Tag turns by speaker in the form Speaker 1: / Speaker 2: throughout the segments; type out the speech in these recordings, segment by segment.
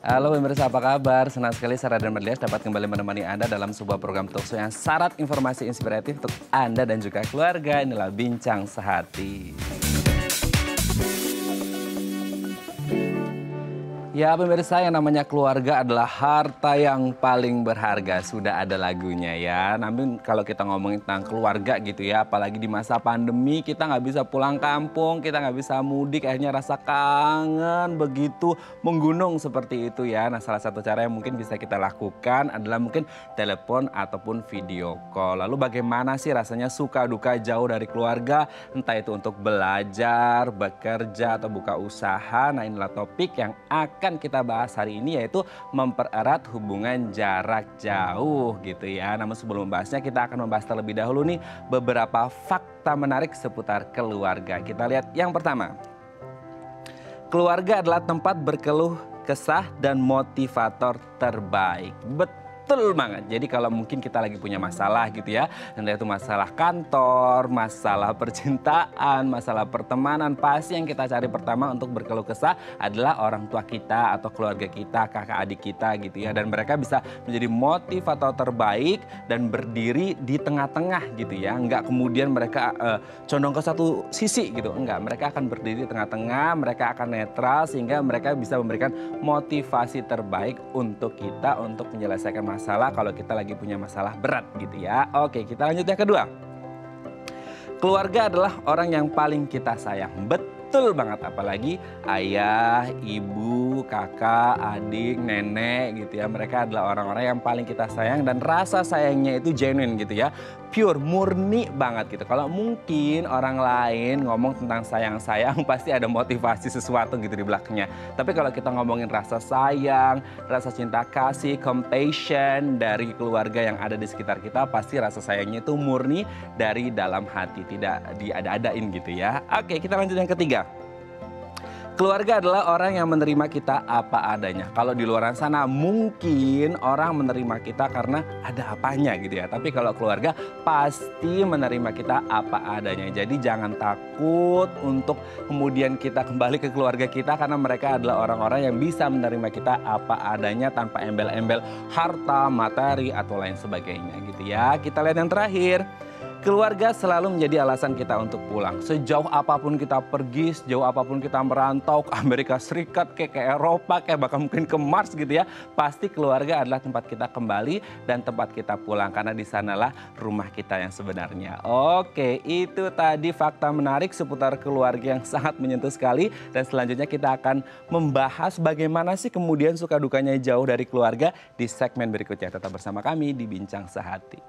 Speaker 1: Halo pemirsa, apa kabar? Senang sekali Sarah dan Merlias dapat kembali menemani Anda dalam sebuah program talkshow yang syarat informasi inspiratif untuk Anda dan juga keluarga. Inilah Bincang Sehati. Ya pemirsa, yang namanya keluarga adalah harta yang paling berharga. Sudah ada lagunya ya. Namun kalau kita ngomongin tentang keluarga gitu ya, apalagi di masa pandemi kita nggak bisa pulang kampung, kita nggak bisa mudik, akhirnya rasa kangen begitu menggunung seperti itu ya. Nah salah satu cara yang mungkin bisa kita lakukan adalah mungkin telepon ataupun video call. Lalu bagaimana sih rasanya suka duka jauh dari keluarga, entah itu untuk belajar, bekerja, atau buka usaha. Nah inilah topik yang akan kita bahas hari ini, yaitu mempererat hubungan jarak jauh gitu ya. Namun sebelum membahasnya kita akan membahas terlebih dahulu nih beberapa fakta menarik seputar keluarga. Kita lihat yang pertama. Keluarga adalah tempat berkeluh kesah dan motivator terbaik. Betul banget. Jadi kalau mungkin kita lagi punya masalah gitu ya, entah itu masalah kantor, masalah percintaan, masalah pertemanan, pasti yang kita cari pertama untuk berkeluh kesah adalah orang tua kita atau keluarga kita, kakak adik kita gitu ya. Dan mereka bisa menjadi motivator terbaik dan berdiri di tengah-tengah gitu ya. Enggak kemudian mereka condong ke satu sisi gitu. Enggak, mereka akan berdiri di tengah-tengah, mereka akan netral sehingga mereka bisa memberikan motivasi terbaik untuk kita untuk menyelesaikan masalah kalau kita lagi punya masalah berat gitu ya. Oke, kita lanjut yang kedua. Keluarga adalah orang yang paling kita sayang. Betul banget, apalagi ayah, ibu, kakak, adik, nenek gitu ya. Mereka adalah orang-orang yang paling kita sayang dan rasa sayangnya itu genuine gitu ya. Pure, murni banget gitu. Kalau mungkin orang lain ngomong tentang sayang-sayang pasti ada motivasi sesuatu gitu di belakangnya. Tapi kalau kita ngomongin rasa sayang, rasa cinta kasih, compassion dari keluarga yang ada di sekitar kita, pasti rasa sayangnya itu murni dari dalam hati, tidak diada-adain gitu ya. Oke, kita lanjut yang ketiga. Keluarga adalah orang yang menerima kita apa adanya. Kalau di luar sana mungkin orang menerima kita karena ada apanya gitu ya. Tapi kalau keluarga pasti menerima kita apa adanya. Jadi jangan takut untuk kemudian kita kembali ke keluarga kita, karena mereka adalah orang-orang yang bisa menerima kita apa adanya tanpa embel-embel harta, materi, atau lain sebagainya gitu ya. Kita lihat yang terakhir. Keluarga selalu menjadi alasan kita untuk pulang. Sejauh apapun kita pergi, sejauh apapun kita merantau ke Amerika Serikat, ke Eropa, bahkan mungkin ke Mars gitu ya. Pasti keluarga adalah tempat kita kembali dan tempat kita pulang. Karena di sanalah rumah kita yang sebenarnya. Oke, itu tadi fakta menarik seputar keluarga yang sangat menyentuh sekali. Dan selanjutnya kita akan membahas bagaimana sih kemudian suka dukanya jauh dari keluarga di segmen berikutnya. Tetap bersama kami di Bincang Sehati.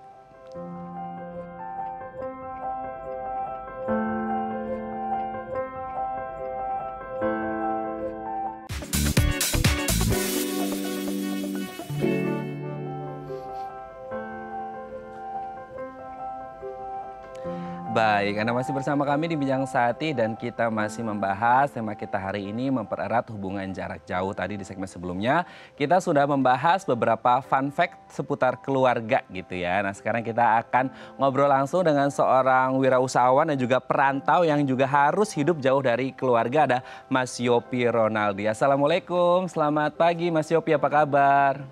Speaker 1: Baik, Anda masih bersama kami di Bincang Sehati dan kita masih membahas tema kita hari ini, mempererat hubungan jarak jauh. Tadi di segmen sebelumnya kita sudah membahas beberapa fun fact seputar keluarga gitu ya. Nah sekarang kita akan ngobrol langsung dengan seorang wirausahawan dan juga perantau yang juga harus hidup jauh dari keluarga. Ada Mas Yopi Ronaldi. Assalamualaikum, selamat pagi Mas Yopi, apa kabar?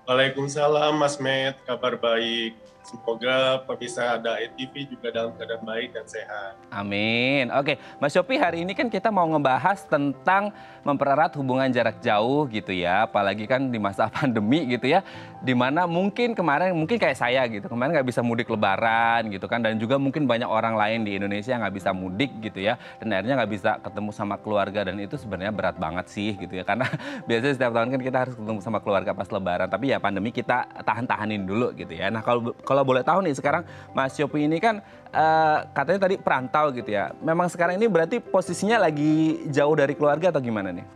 Speaker 2: Waalaikumsalam Mas Met, kabar baik. Semoga pemirsa ada ETV juga dalam keadaan baik dan sehat.
Speaker 1: Amin. Oke, Mas Yopi, hari ini kan kita mau ngebahas tentang mempererat hubungan jarak jauh gitu ya. Apalagi kan di masa pandemi gitu ya. Dimana mungkin kemarin, mungkin kayak saya gitu. Kemarin nggak bisa mudik lebaran gitu kan. Dan juga mungkin banyak orang lain di Indonesia yang nggak bisa mudik gitu ya. Dan akhirnya nggak bisa ketemu sama keluarga. Dan itu sebenarnya berat banget sih gitu ya. Karena biasanya setiap tahun kan kita harus ketemu sama keluarga pas lebaran. Tapi ya pandemi kita tahan-tahanin dulu gitu ya. Nah kalau boleh tahu nih sekarang Mas Yopi ini kan katanya tadi perantau gitu ya. Memang sekarang ini berarti posisinya lagi jauh dari keluarga atau gimana nih?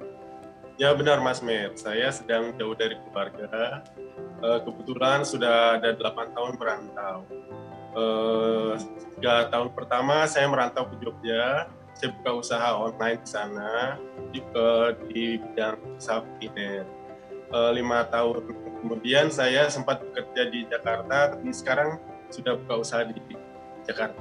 Speaker 2: Ya benar Mas Met, saya sedang jauh dari keluarga. Kebetulan sudah ada 8 tahun merantau. 3 tahun pertama saya merantau ke Jogja. Saya buka usaha online di sana di bidang usaha kuliner. 5 tahun kemudian saya sempat bekerja di Jakarta, tapi sekarang sudah buka usaha di Jakarta.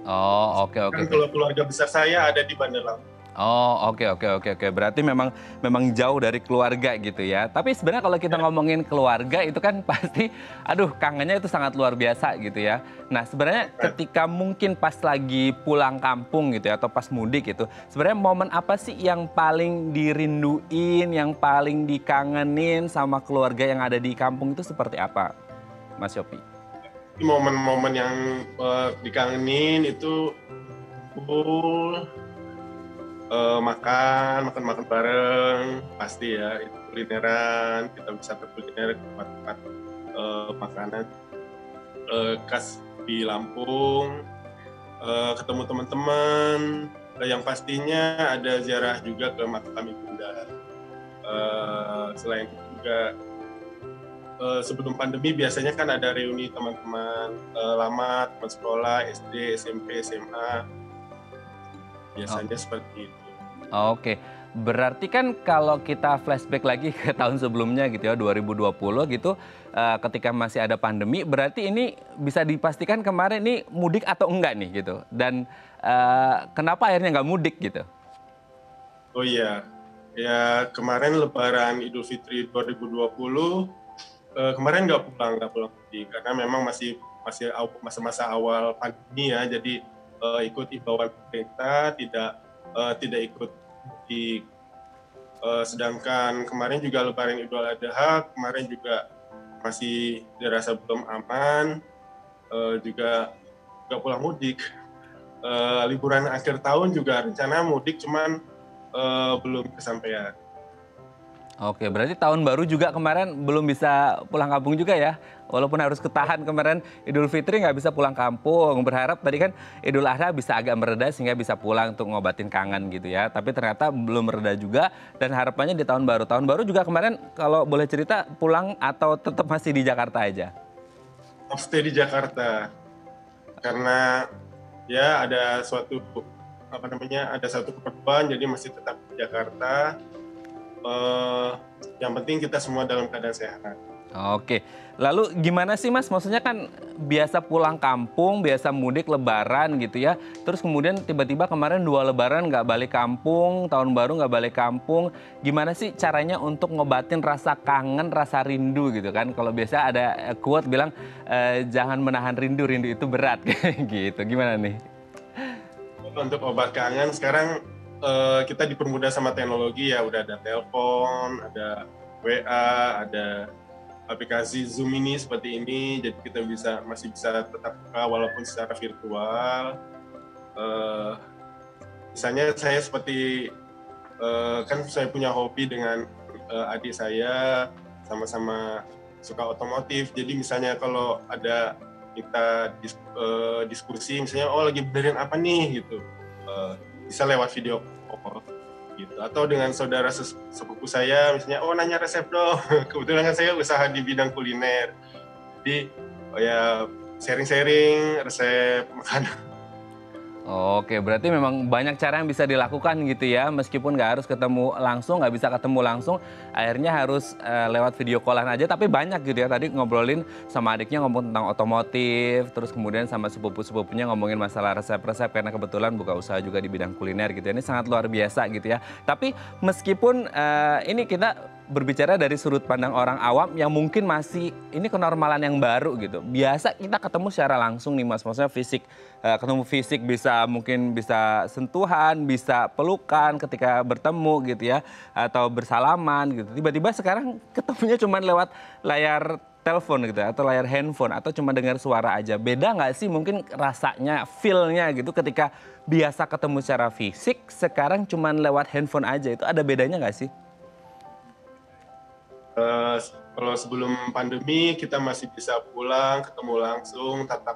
Speaker 1: Oh, oke.
Speaker 2: Kan kalau keluarga besar saya ada di Bandar Lampung.
Speaker 1: Oh, oke. Berarti memang jauh dari keluarga gitu ya. Tapi sebenarnya kalau kita ngomongin keluarga itu kan pasti, aduh kangennya itu sangat luar biasa gitu ya. Nah sebenarnya ketika mungkin pas lagi pulang kampung gitu ya atau pas mudik itu, sebenarnya momen apa sih yang paling dirinduin, yang paling dikangenin sama keluarga yang ada di kampung itu seperti apa, Mas Yopi?
Speaker 2: Momen-momen yang dikangenin itu kumpul, makan bareng, pasti ya, itu kulineran, kita bisa berkuliner ke tempat-tempat makanan khas di Lampung, ketemu teman-teman, yang pastinya ada ziarah juga ke makam ibunda. Selain itu juga sebelum pandemi biasanya kan ada reuni teman-teman lama, teman sekolah, SD, SMP, SMA, biasanya seperti itu.
Speaker 1: Oke, berarti kan kalau kita flashback lagi ke tahun sebelumnya gitu ya, 2020 gitu, ketika masih ada pandemi, berarti ini bisa dipastikan kemarin ini mudik atau enggak nih gitu? Dan kenapa akhirnya nggak mudik gitu?
Speaker 2: Oh iya, ya kemarin Lebaran Idul Fitri 2020, kemarin nggak pulang mudik karena memang masih masa-masa awal pandemi ya, jadi ikut imbauan pemerintah, tidak ikut mudik. Sedangkan kemarin juga Lebaran Idul Adha, kemarin juga masih dirasa belum aman, juga nggak pulang mudik. Liburan akhir tahun juga rencana mudik, cuman belum kesampaian.
Speaker 1: Oke, berarti tahun baru juga kemarin belum bisa pulang kampung juga ya? Walaupun harus ketahan kemarin Idul Fitri nggak bisa pulang kampung. Berharap tadi kan Idul Adha bisa agak mereda sehingga bisa pulang untuk ngobatin kangen gitu ya. Tapi ternyata belum mereda juga dan harapannya di tahun baru. Tahun baru juga kemarin kalau boleh cerita pulang atau tetap masih di Jakarta aja?
Speaker 2: Stay di Jakarta karena ya ada suatu keperluan, jadi masih tetap di Jakarta. Yang penting kita semua dalam keadaan sehat.
Speaker 1: Oke, lalu gimana sih Mas? Maksudnya kan biasa pulang kampung, biasa mudik Lebaran gitu ya. Terus kemudian tiba-tiba kemarin 2 Lebaran nggak balik kampung, tahun baru nggak balik kampung. Gimana sih caranya untuk ngobatin rasa kangen, rasa rindu gitu kan? Kalau biasa ada quote bilang jangan menahan rindu, rindu itu berat gitu. Gimana nih?
Speaker 2: Untuk obat kangen sekarang kita dipermudah sama teknologi ya, udah ada telepon, ada WA, ada aplikasi Zoom ini seperti ini, jadi kita masih bisa tetap buka walaupun secara virtual. Misalnya saya seperti kan saya punya hobi dengan adik saya, sama-sama suka otomotif. Jadi misalnya kalau ada kita diskusi, misalnya lagi benerin apa nih gitu, bisa lewat video call gitu. Atau dengan saudara sepupu saya, misalnya nanya resep dong. Kebetulan kan saya usaha di bidang kuliner, jadi ya sharing-sharing resep makanan.
Speaker 1: Oke, berarti memang banyak cara yang bisa dilakukan gitu ya, meskipun nggak harus ketemu langsung, nggak bisa ketemu langsung, akhirnya harus lewat video callan aja, tapi banyak gitu ya, tadi ngobrolin sama adiknya ngomong tentang otomotif, terus kemudian sama sepupu-sepupunya ngomongin masalah resep-resep, karena kebetulan buka usaha juga di bidang kuliner gitu ya, ini sangat luar biasa gitu ya. Tapi meskipun ini kita berbicara dari sudut pandang orang awam yang mungkin masih ini kenormalan yang baru gitu. Biasa kita ketemu secara langsung nih Mas, maksudnya fisik, ketemu fisik mungkin bisa sentuhan, bisa pelukan ketika bertemu gitu ya, atau bersalaman gitu. Tiba-tiba sekarang ketemunya cuma lewat layar telepon gitu atau layar handphone atau cuma dengar suara aja. Beda nggak sih mungkin rasanya, feel-nya gitu ketika biasa ketemu secara fisik, sekarang cuma lewat handphone aja, itu ada bedanya nggak sih?
Speaker 2: Kalau sebelum pandemi kita masih bisa pulang, ketemu langsung, tatap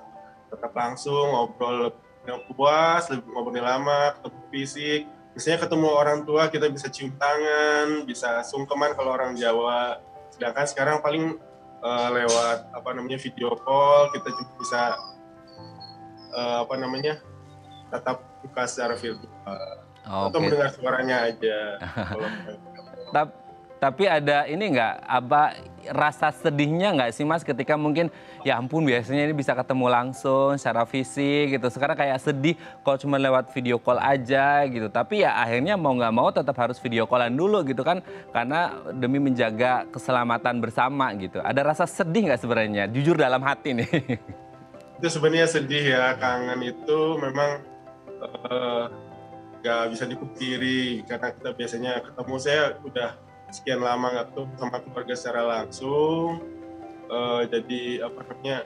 Speaker 2: langsung, ngobrol yang puas, ngobrol lama, ketemu fisik. Misalnya ketemu orang tua kita bisa cium tangan, bisa sungkeman kalau orang Jawa. Sedangkan sekarang paling lewat video call, kita juga bisa tatap muka secara virtual. Atau mendengar suaranya aja.
Speaker 1: Tapi ada ini nggak, rasa sedihnya nggak sih Mas ketika mungkin ya ampun biasanya ini bisa ketemu langsung secara fisik gitu. Sekarang kayak sedih kalau cuma lewat video call aja gitu. Tapi ya akhirnya mau nggak mau tetap harus video callan dulu gitu kan. Karena demi menjaga keselamatan bersama gitu. Ada rasa sedih nggak sebenarnya? Jujur dalam hati nih.
Speaker 2: Itu sebenarnya sedih ya, kangen itu memang eh, nggak bisa dipungkiri karena kita biasanya ketemu, saya udah sekian lama nggak ketemu sama keluarga secara langsung, jadi apa namanya,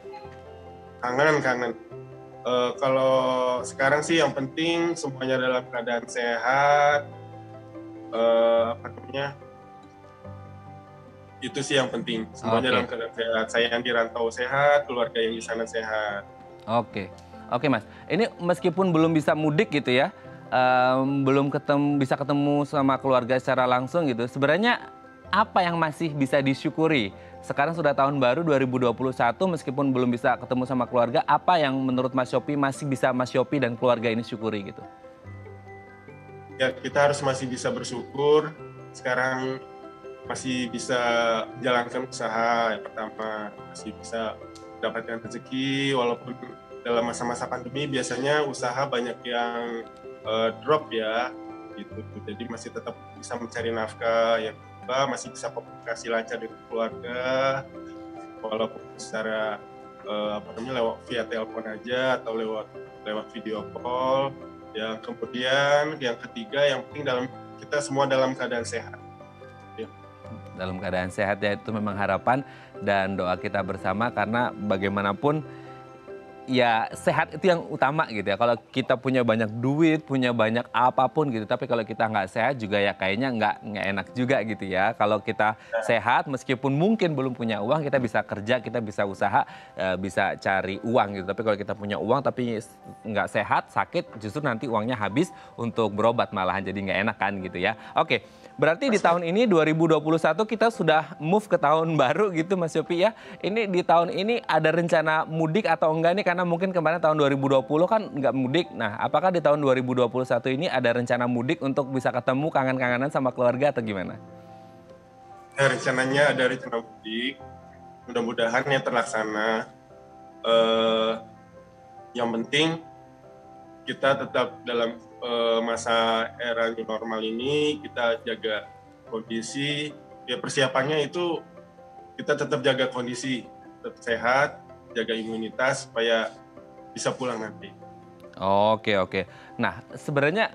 Speaker 2: kangen. Kalau sekarang sih yang penting semuanya dalam keadaan sehat, apa namanya, itu sih yang penting, semuanya dalam keadaan sehat. Saya yang di rantau sehat, keluarga yang di sana sehat.
Speaker 1: Oke, oke Mas. Ini meskipun belum bisa mudik gitu ya, belum bisa ketemu sama keluarga secara langsung gitu. Sebenarnya apa yang masih bisa disyukuri? Sekarang sudah tahun baru 2021, meskipun belum bisa ketemu sama keluarga, apa yang menurut Mas Shopee masih bisa Mas Shopee dan keluarga ini syukuri gitu?
Speaker 2: Ya, kita harus masih bisa bersyukur. Sekarang masih bisa jalankan usaha yang pertama, masih bisa mendapatkan rezeki walaupun dalam masa-masa pandemi biasanya usaha banyak yang drop ya gitu. Jadi masih tetap bisa mencari nafkah, yang kedua masih bisa komunikasi lancar dengan keluarga walaupun secara apa namanya, lewat via telepon aja atau lewat video call. Yang kemudian yang ketiga yang penting kita semua dalam keadaan sehat.
Speaker 1: Dalam keadaan sehat ya, itu memang harapan dan doa kita bersama karena bagaimanapun ya sehat itu yang utama gitu ya. Kalau kita punya banyak duit, punya banyak apapun gitu, tapi kalau kita nggak sehat juga ya kayaknya nggak enak juga gitu ya. Kalau kita sehat, meskipun mungkin belum punya uang, kita bisa kerja, kita bisa usaha, bisa cari uang gitu. Tapi kalau kita punya uang tapi nggak sehat, sakit, justru nanti uangnya habis untuk berobat malahan, jadi nggak enak kan gitu ya. Oke, berarti di tahun ini 2021 kita sudah move ke tahun baru gitu Mas Shopee ya. Ini di tahun ini ada rencana mudik atau enggak nih? Karena mungkin kemarin tahun 2020 kan nggak mudik. Nah, apakah di tahun 2021 ini ada rencana mudik untuk bisa ketemu kangen-kangenan sama keluarga atau gimana?
Speaker 2: Ya, rencananya ada rencana mudik. Mudah-mudahan yang terlaksana. Yang penting kita tetap dalam masa era new normal ini, kita jaga kondisi. Ya, persiapannya itu kita tetap jaga kondisi, tetap sehat, jaga imunitas supaya bisa pulang nanti.
Speaker 1: Oke, oke. Nah, sebenarnya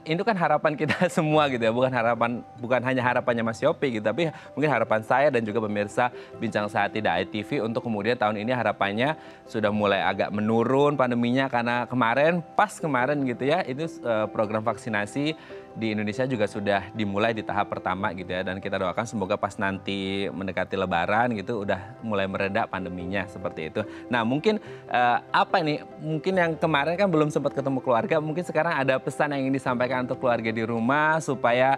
Speaker 1: itu kan harapan kita semua gitu ya, bukan hanya harapannya Mas Shopee gitu, tapi mungkin harapan saya dan juga pemirsa Bincang Sehat Tidak ITV untuk kemudian tahun ini harapannya sudah mulai agak menurun pandeminya karena pas kemarin gitu ya, itu program vaksinasi di Indonesia juga sudah dimulai di tahap pertama gitu ya, dan kita doakan semoga pas nanti mendekati Lebaran gitu udah mulai mereda pandeminya seperti itu. Nah, mungkin apa nih? Mungkin yang kemarin kan belum sempat ketemu keluarga, mungkin sekarang ada pesan yang ingin disampaikan untuk keluarga di rumah supaya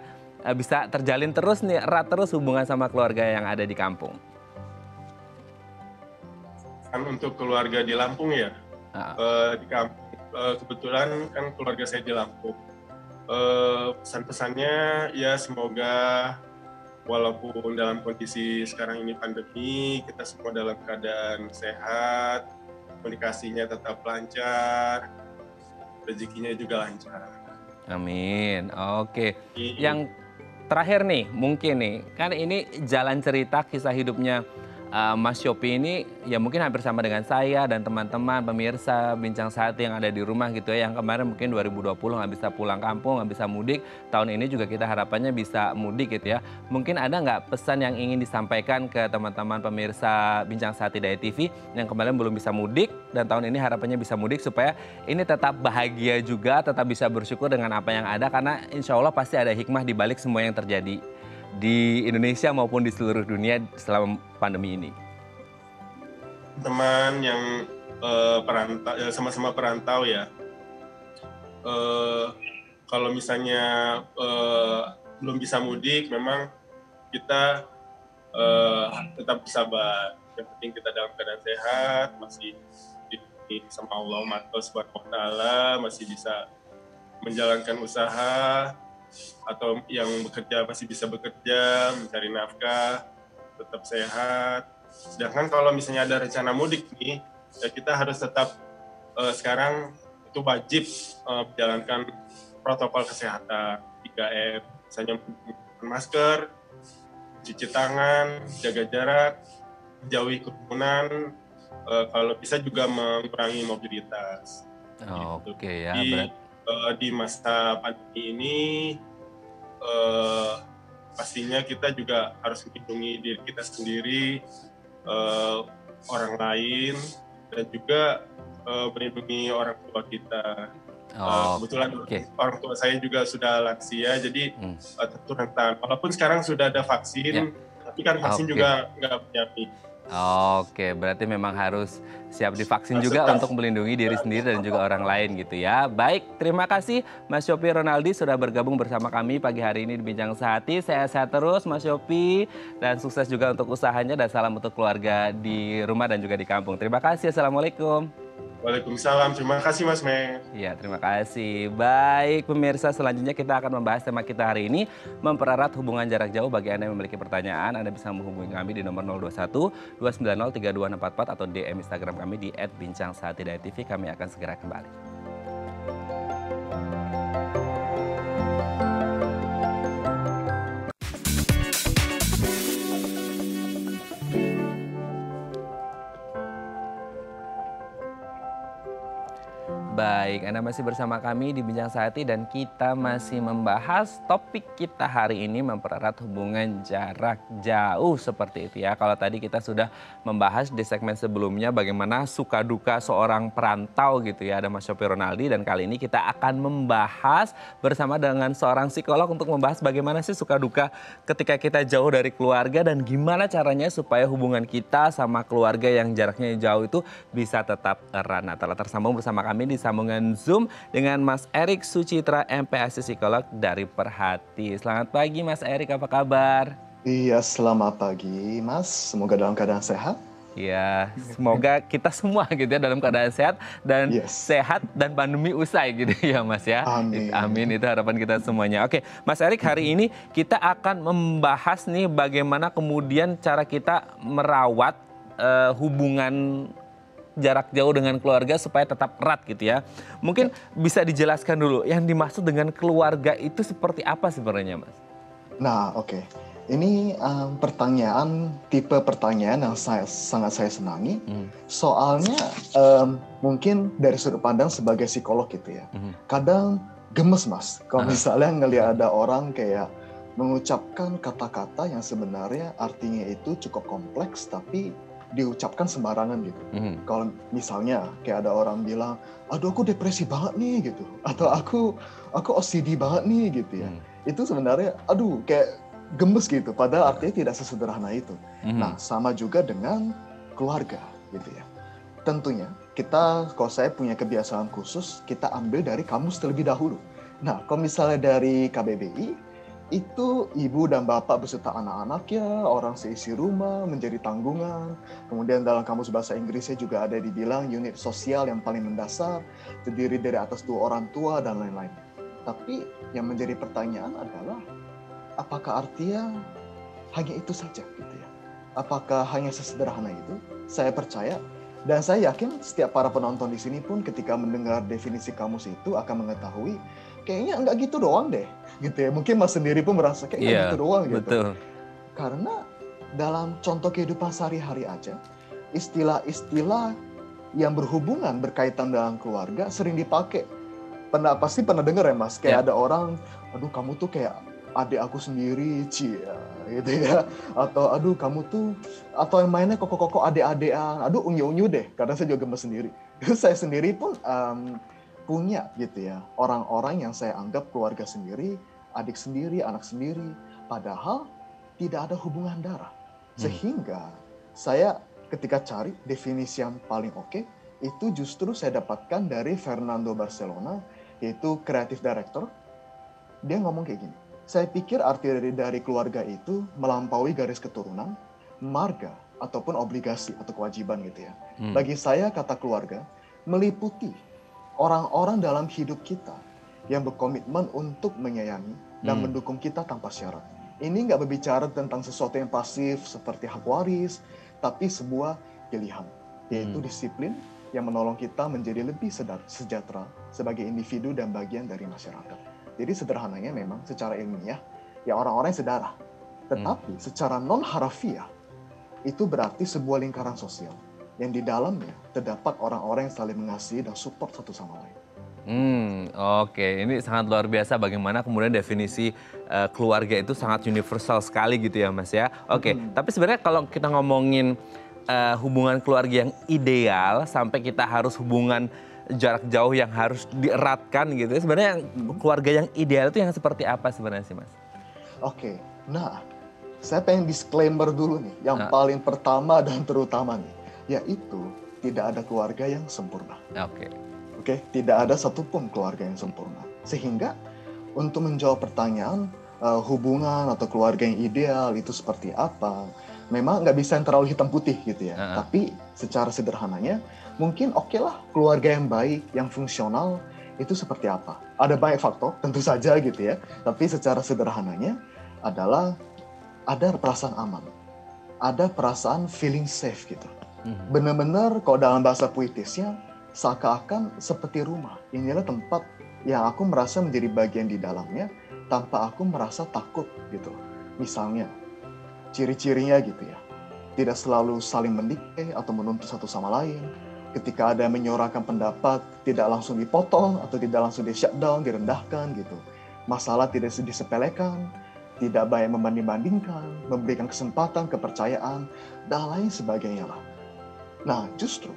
Speaker 1: bisa terjalin terus nih, erat terus hubungan sama keluarga yang ada di kampung.
Speaker 2: Kan untuk keluarga di Lampung ya, di kampung, kebetulan kan keluarga saya di Lampung. Pesan-pesannya ya semoga walaupun dalam kondisi sekarang ini pandemi, kita semua dalam keadaan sehat, komunikasinya tetap lancar, rezekinya juga lancar.
Speaker 1: Amin. Oke. Yang terakhir nih, mungkin nih, kan ini jalan cerita kisah hidupnya Mas Shopee ini ya mungkin hampir sama dengan saya dan teman-teman pemirsa Bincang Sehat yang ada di rumah gitu ya, yang kemarin mungkin 2020 nggak bisa pulang kampung, nggak bisa mudik. Tahun ini juga kita harapannya bisa mudik gitu ya. Mungkin ada nggak pesan yang ingin disampaikan ke teman-teman pemirsa Bincang Sehat Tidak TV yang kemarin belum bisa mudik dan tahun ini harapannya bisa mudik supaya ini tetap bahagia juga, tetap bisa bersyukur dengan apa yang ada, karena insya Allah pasti ada hikmah di balik semua yang terjadi di Indonesia maupun di seluruh dunia selama pandemi ini.
Speaker 2: Teman yang sama-sama perantau ya, kalau misalnya belum bisa mudik, memang kita tetap bersabar. Yang penting kita dalam keadaan sehat, masih dilindungi sama Allah Subhanahu wa Ta'ala, masih bisa menjalankan usaha, atau yang bekerja masih bisa bekerja, mencari nafkah. tetap sehat. Sedangkan kalau misalnya ada rencana mudik nih, ya kita harus tetap sekarang itu wajib menjalankan protokol kesehatan 3M, misalnya menggunakan masker, cuci tangan, jaga jarak, jauhi kerumunan, kalau bisa juga mengurangi mobilitas. Gitu.
Speaker 1: Oke ya,
Speaker 2: Jadi
Speaker 1: berat.
Speaker 2: di masa pandemi ini pastinya kita juga harus melindungi diri kita sendiri, orang lain, dan juga melindungi orang tua kita. Kebetulan orang tua saya juga sudah lansia, jadi tentu rentan. Walaupun sekarang sudah ada vaksin, tapi kan vaksin juga nggak menjamin.
Speaker 1: Oke, berarti memang harus siap divaksin juga untuk melindungi diri sendiri dan juga orang lain gitu ya. Baik, terima kasih Mas Yopi Ronaldi sudah bergabung bersama kami pagi hari ini di Bincang Sehati. Sehat-sehat terus Mas Yopi dan sukses juga untuk usahanya dan salam untuk keluarga di rumah dan juga di kampung. Terima kasih, Assalamualaikum.
Speaker 2: Waalaikumsalam, terima kasih Mas Mer.
Speaker 1: Ya, terima kasih. Baik pemirsa, selanjutnya kita akan membahas tema kita hari ini, mempererat hubungan jarak jauh. Bagi Anda yang memiliki pertanyaan, Anda bisa menghubungi kami di nomor 021 290 3244 atau DM Instagram kami di @bincangsahatidayatv. Kami akan segera kembali. Baik, Anda masih bersama kami di Bincang Sehati dan kita masih membahas topik kita hari ini, mempererat hubungan jarak jauh seperti itu ya. Kalau tadi kita sudah membahas di segmen sebelumnya bagaimana suka duka seorang perantau gitu ya, ada Mas Yopi Ronaldi, dan kali ini kita akan membahas bersama dengan seorang psikolog untuk membahas bagaimana sih suka duka ketika kita jauh dari keluarga dan gimana caranya supaya hubungan kita sama keluarga yang jaraknya jauh itu bisa tetap erat. Nah, telah tersambung bersama kami di sambungan Zoom dengan Mas Erik Sucitra, MPASI Psikolog dari Perhati. Selamat pagi Mas Erik, apa kabar?
Speaker 3: Iya, selamat pagi Mas. Semoga dalam keadaan sehat.
Speaker 1: Ya, semoga kita semua gitu ya dalam keadaan sehat dan sehat dan pandemi usai gitu ya Mas ya.
Speaker 3: Amin.
Speaker 1: Amin, itu harapan kita semuanya. Oke, Mas Erik, hari ini kita akan membahas nih bagaimana kemudian cara kita merawat hubungan jarak jauh dengan keluarga supaya tetap erat gitu ya. Mungkin bisa dijelaskan dulu yang dimaksud dengan keluarga itu seperti apa sebenarnya Mas?
Speaker 3: Nah, oke. Ini tipe pertanyaan yang sangat saya senangi. Soalnya mungkin dari sudut pandang sebagai psikolog gitu ya. Kadang gemes Mas, kalau misalnya ngelihat ada orang kayak mengucapkan kata-kata yang sebenarnya artinya itu cukup kompleks tapi diucapkan sembarangan gitu. Kalau misalnya kayak ada orang bilang, aduh aku depresi banget nih gitu, atau aku OCD banget nih gitu ya. Itu sebenarnya aduh kayak gemes gitu, padahal artinya tidak sesederhana itu. Nah, sama juga dengan keluarga gitu ya. Tentunya kalau saya punya kebiasaan khusus, kita ambil dari kamus terlebih dahulu. Nah, kalau misalnya dari KBBI, itu ibu dan bapak beserta anak-anaknya, orang seisi rumah, menjadi tanggungan. Kemudian dalam kamus bahasa Inggrisnya juga ada dibilang unit sosial yang paling mendasar, terdiri dari atas 2 orang tua dan lain-lain. Tapi yang menjadi pertanyaan adalah, apakah artinya hanya itu saja gitu ya? Apakah hanya sesederhana itu? Saya percaya dan saya yakin setiap para penonton di sini pun ketika mendengar definisi kamus itu akan mengetahui kayaknya enggak gitu doang deh, gitu ya. Mungkin Mas sendiri pun merasa kayak enggak gitu doang gitu.
Speaker 1: Betul.
Speaker 3: Karena dalam contoh kehidupan sehari-hari aja, istilah-istilah yang berkaitan dengan keluarga sering dipakai. Pasti pernah dengar ya Mas, kayak ada orang, aduh kamu tuh kayak adik aku sendiri, gitu ya. Atau aduh kamu tuh, atau yang mainnya koko-koko adik-adikan, aduh unyu-unyu deh, karena saya juga gemes sendiri. Saya sendiri pun punya gitu ya, orang-orang yang saya anggap keluarga sendiri, adik sendiri, anak sendiri, padahal tidak ada hubungan darah. Sehingga saya ketika cari definisi yang paling oke, itu justru saya dapatkan dari Fernando Barcelona, yaitu Creative Director. Dia ngomong kayak gini, saya pikir arti dari keluarga itu melampaui garis keturunan, marga, ataupun obligasi atau kewajiban gitu ya. Bagi saya kata keluarga meliputi orang-orang dalam hidup kita yang berkomitmen untuk menyayangi dan mendukung kita tanpa syarat. Ini nggak berbicara tentang sesuatu yang pasif seperti hak waris, tapi sebuah pilihan, yaitu disiplin yang menolong kita menjadi lebih sejahtera sebagai individu dan bagian dari masyarakat. Jadi sederhananya memang secara ilmiah, ya orang-orang sedarah. Tetapi secara non-harafiah, itu berarti sebuah lingkaran sosial yang di dalamnya terdapat orang-orang yang saling mengasihi dan support satu sama lain.
Speaker 1: Oke, ini sangat luar biasa bagaimana kemudian definisi keluarga itu sangat universal sekali gitu ya Mas ya. Oke, tapi sebenarnya kalau kita ngomongin hubungan keluarga yang ideal sampai kita harus hubungan jarak jauh yang harus dieratkan gitu, sebenarnya keluarga yang ideal itu yang seperti apa sebenarnya sih Mas?
Speaker 3: Oke, nah saya pengen disclaimer dulu nih, yang paling pertama dan terutama nih, yaitu tidak ada keluarga yang sempurna. Oke, tidak ada satupun keluarga yang sempurna. Sehingga untuk menjawab pertanyaan hubungan atau keluarga yang ideal itu seperti apa, memang nggak bisa yang terlalu hitam putih gitu ya. Tapi secara sederhananya, mungkin oke lah keluarga yang baik, yang fungsional itu seperti apa. Ada banyak faktor, tentu saja gitu ya. Tapi secara sederhananya adalah ada perasaan aman, ada perasaan feeling safe gitu. Benar-benar kalau dalam bahasa puitisnya, seakan-akan seperti rumah. Inilah tempat yang aku merasa menjadi bagian di dalamnya tanpa aku merasa takut gitu. Misalnya, ciri-cirinya gitu ya. Tidak selalu saling mendikte atau menuntut satu sama lain. Ketika ada yang menyuarakan pendapat, tidak langsung dipotong atau tidak langsung di shutdown, direndahkan gitu. Masalah tidak disepelekan, tidak banyak membanding-bandingkan, memberikan kesempatan, kepercayaan, dan lain sebagainya lah. Nah, justru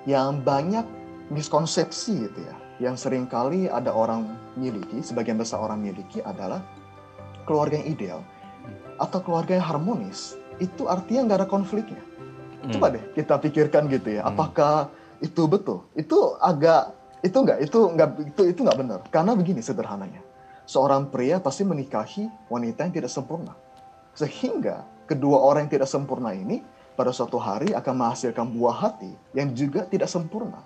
Speaker 3: yang banyak miskonsepsi gitu ya, yang seringkali ada orang miliki, sebagian besar orang miliki adalah keluarga yang ideal atau keluarga yang harmonis, itu artinya nggak ada konfliknya. Coba deh kita pikirkan gitu ya, apakah itu betul? Itu nggak benar. Karena begini sederhananya, seorang pria pasti menikahi wanita yang tidak sempurna, sehingga kedua orang yang tidak sempurna ini pada suatu hari akan menghasilkan buah hati yang juga tidak sempurna.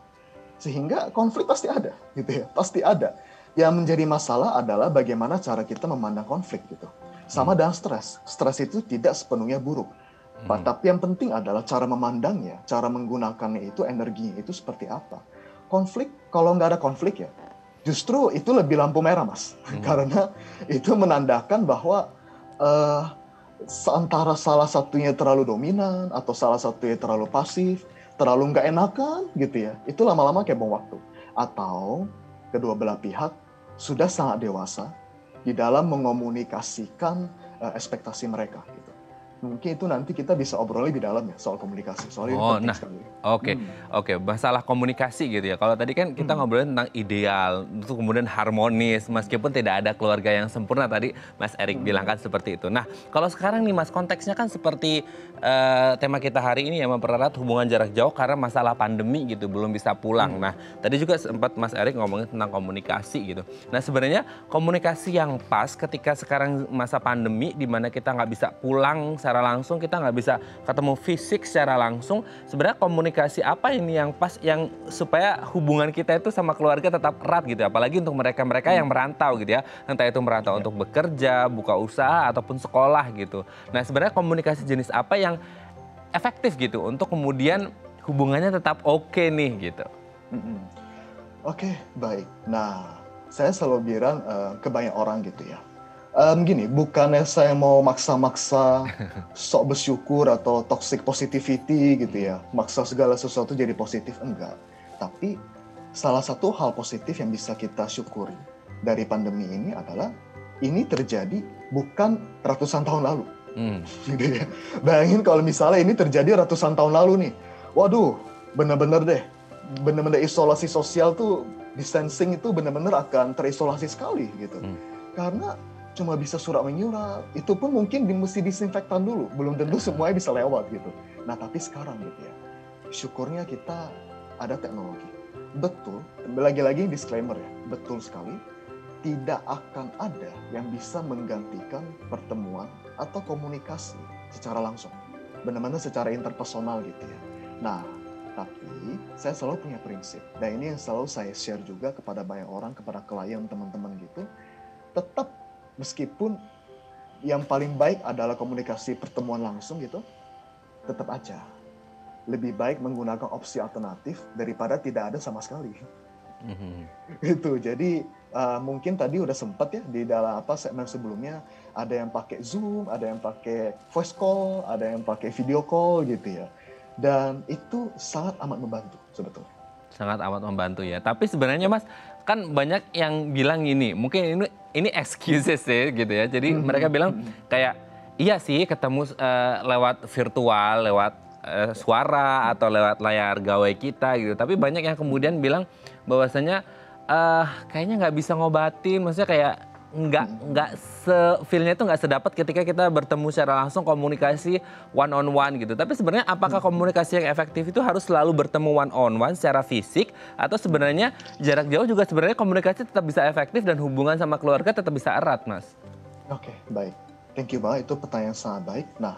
Speaker 3: Sehingga konflik pasti ada, gitu ya, pasti ada. Yang menjadi masalah adalah bagaimana cara kita memandang konflik gitu. Sama dengan stres. Stres itu tidak sepenuhnya buruk. Tapi yang penting adalah cara memandangnya, cara menggunakannya itu, energinya itu seperti apa. Konflik, kalau nggak ada konflik ya, justru itu lebih lampu merah, Mas. Karena itu menandakan bahwa antara salah satunya terlalu dominan atau salah satunya terlalu pasif, terlalu nggak enakan gitu ya, itu lama-lama kayak bom waktu. Atau kedua belah pihak sudah sangat dewasa di dalam mengomunikasikan ekspektasi mereka gitu. Mungkin itu nanti kita bisa obrol lebih dalam ya soal komunikasi. Soal ini penting sekali.
Speaker 1: Oke, masalah komunikasi gitu ya. Kalau tadi kan kita ngobrolin tentang ideal, itu kemudian harmonis, meskipun tidak ada keluarga yang sempurna tadi Mas Erik bilang kan seperti itu. Nah, kalau sekarang nih Mas, konteksnya kan seperti tema kita hari ini ya, mempererat hubungan jarak jauh karena masalah pandemi gitu, belum bisa pulang. Nah, tadi juga sempat Mas Erik ngomongin tentang komunikasi gitu. Nah, sebenarnya komunikasi yang pas ketika sekarang masa pandemi di mana kita nggak bisa pulang secara langsung, kita nggak bisa ketemu fisik secara langsung, sebenarnya komunikasi apa ini yang pas yang supaya hubungan kita itu sama keluarga tetap erat gitu, apalagi untuk mereka-mereka yang merantau gitu ya, entah itu merantau untuk bekerja, buka usaha ataupun sekolah gitu. Nah, sebenarnya komunikasi jenis apa yang efektif gitu untuk kemudian hubungannya tetap oke nih gitu.
Speaker 3: Oke, baik. Nah, saya selalu bilang ke banyak orang gitu ya. Gini, bukannya saya mau maksa-maksa sok bersyukur atau toxic positivity gitu ya, maksa segala sesuatu jadi positif, enggak. Tapi salah satu hal positif yang bisa kita syukuri dari pandemi ini adalah ini terjadi bukan ratusan tahun lalu. Gitu ya. Bayangin kalau misalnya ini terjadi ratusan tahun lalu nih, waduh, bener-bener deh, bener-bener isolasi sosial tuh, distancing itu bener-bener akan terisolasi sekali gitu. Karena cuma bisa surat menyurat, itu pun mungkin mesti disinfektan dulu, belum tentu semuanya bisa lewat gitu. Nah, tapi sekarang gitu ya, syukurnya kita ada teknologi. Betul, lagi-lagi disclaimer ya, betul sekali, tidak akan ada yang bisa menggantikan pertemuan atau komunikasi secara langsung, benar-benar secara interpersonal gitu ya. Nah, tapi saya selalu punya prinsip, dan ini yang selalu saya share juga kepada banyak orang, kepada klien, teman-teman gitu, tetap meskipun yang paling baik adalah komunikasi pertemuan langsung gitu, tetap aja lebih baik menggunakan opsi alternatif daripada tidak ada sama sekali. Itu jadi mungkin tadi udah sempat ya di dalam segmen sebelumnya, ada yang pakai Zoom, ada yang pakai voice call, ada yang pakai video call gitu ya, dan itu sangat amat membantu sebetulnya.
Speaker 1: Sangat amat membantu ya. Tapi sebenarnya Mas, kan banyak yang bilang gini, mungkin ini excuses ya gitu ya. Jadi mereka bilang kayak iya sih ketemu lewat virtual, lewat suara atau lewat layar gawai kita gitu. Tapi banyak yang kemudian bilang bahwasanya kayaknya nggak bisa ngobatin, maksudnya kayak nggak feel-nya itu nggak sedapat ketika kita bertemu secara langsung, komunikasi one on one gitu. Tapi sebenarnya apakah komunikasi yang efektif itu harus selalu bertemu one on one secara fisik, atau sebenarnya jarak jauh juga sebenarnya komunikasi tetap bisa efektif dan hubungan sama keluarga tetap bisa erat, Mas?
Speaker 3: Oke, baik. Thank you banget, itu pertanyaan sangat baik. Nah,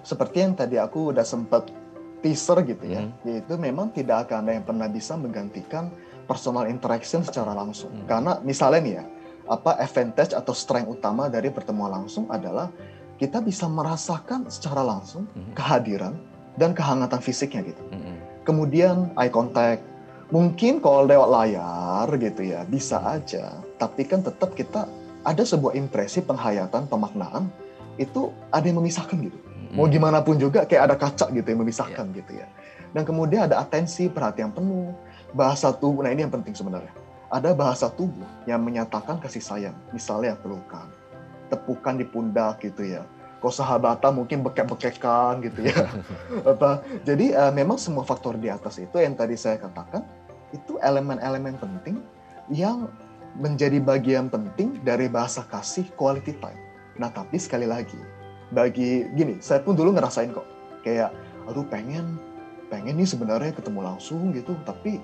Speaker 3: seperti yang tadi aku udah sempat teaser gitu ya, yaitu memang tidak akan ada yang pernah bisa menggantikan personal interaction secara langsung. Karena misalnya nih ya, advantage atau strength utama dari pertemuan langsung adalah kita bisa merasakan secara langsung kehadiran dan kehangatan fisiknya gitu. Kemudian eye contact, mungkin kalau lewat layar gitu ya bisa aja, tapi kan tetap kita ada sebuah impresi, penghayatan, pemaknaan itu ada yang memisahkan gitu. Mau gimana pun juga kayak ada kaca gitu yang memisahkan gitu ya. Dan kemudian ada atensi, perhatian penuh, bahasa tubuh. Nah ini yang penting sebenarnya. Ada bahasa tubuh yang menyatakan kasih sayang. Misalnya pelukan, tepukan di pundak gitu ya. Kalau sahabatan mungkin bekek-bekekan gitu ya. Jadi memang semua faktor di atas itu yang tadi saya katakan, itu elemen-elemen penting yang menjadi bagian penting dari bahasa kasih quality time. Nah tapi sekali lagi, gini, saya pun dulu ngerasain kok. Kayak, aduh pengen nih sebenarnya ketemu langsung gitu, tapi